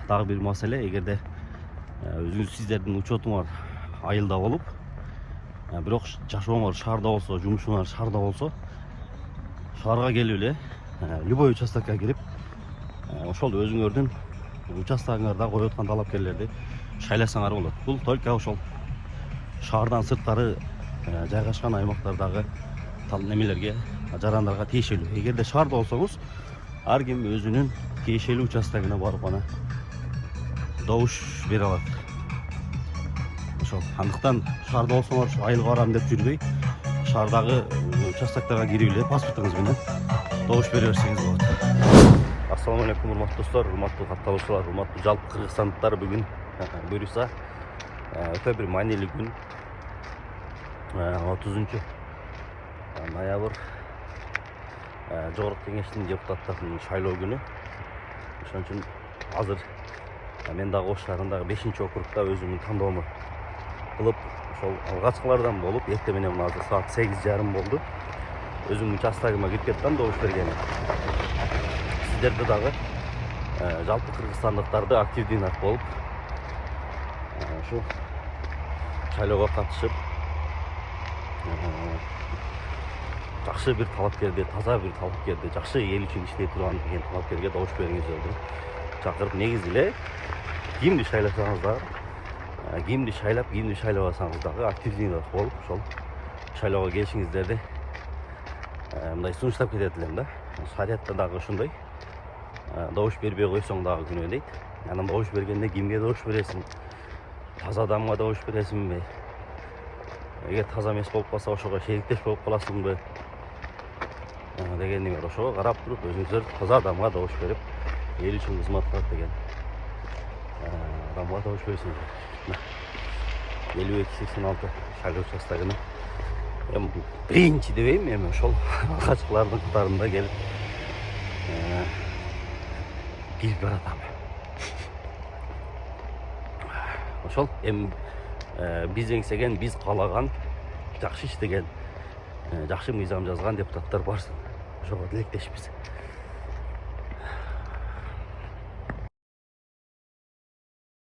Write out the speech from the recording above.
Dagы bir mesele, эгерде өзүңүз сиздердин учетуңар айылда болуп, бирок жашооңор шаарда болсо, жумушуңар шаарда болсо, шаарга келип эле любой участокко кирип, ошол өзүңөрдүн участогуңарда коюп аткан талапкерлерди шайласаңар болот. Бул только ошол шаардан сырткары жайгашкан аймактардагы немелерге, жарандарга тиешелүү. Эгерде шаарда болсоңуз, ар ким өзүнүн тиешелүү участогуна барып ана добуш бере алат. Ошол. Андыктан шаарда болсоңор айылга барам деп жүрбөй, шаардагы участокторго кирип эле паспортуңуз менен добуш бере берсеңиз болот. Ассаламу алейкум, урматтуу достор, урматтуу катталуучулар, урматтуу жалпы кыргызстандыктар. Бүгүн буюрса өтө бир маанилүү күн. 30 ноябрь Жогорку Кеңештин депутаттарын шайлоо күнү. Ошон үчүн азыр мен дагы Ош шаарындагы 5-округда өзүмдүн тандоомду кылып, ошол алгачкылардан болуп, эртең менен азыр саат 8:30 болду. Өзүмдүн участогума кирип кеттим, добуш бергени. Сиздерде дагы жалпы кыргызстандыктарды активдүү болуп, ушу шайлоого катышып, жакшы бир талапкерди, таза бир талапкерди, жакшы эл үчүн иштей турган деген талапкерге добуш бериңиздерди чакырып, негизи эле кимди шайласаңыз дагы, кимди шайлап, кимди шайлабасаңыз дагы активдүү болуп, ошол шайлоого келишиңиздерди мындай сунуштап кетет элем да. Шариатта дагы ушундай. Добуш бербей койсоң дагы күнөө дейт. Анан добуш бергенде кимге добуш бересиң? Таза адамга добуш бересиңби? Эгер таза эмес болуп калса, ошого шериктеш болуп каласыңбы? Дегени бар. Ошого карап туруп, өзүңүздөр таза адамга добуш берип, эл үчүн кызмат кылат деген адамга добуш берсеңиз. 52-86 шайлоо участогуна биринчи дебейм, эми ошол алгачкылардын катарында келип кирип баратам. Ошол эми биз эңсеген, биз каалаган, жакшы иштеген, жакшы мыйзам жазган депутаттар барсын. Ошого тилектешпиз.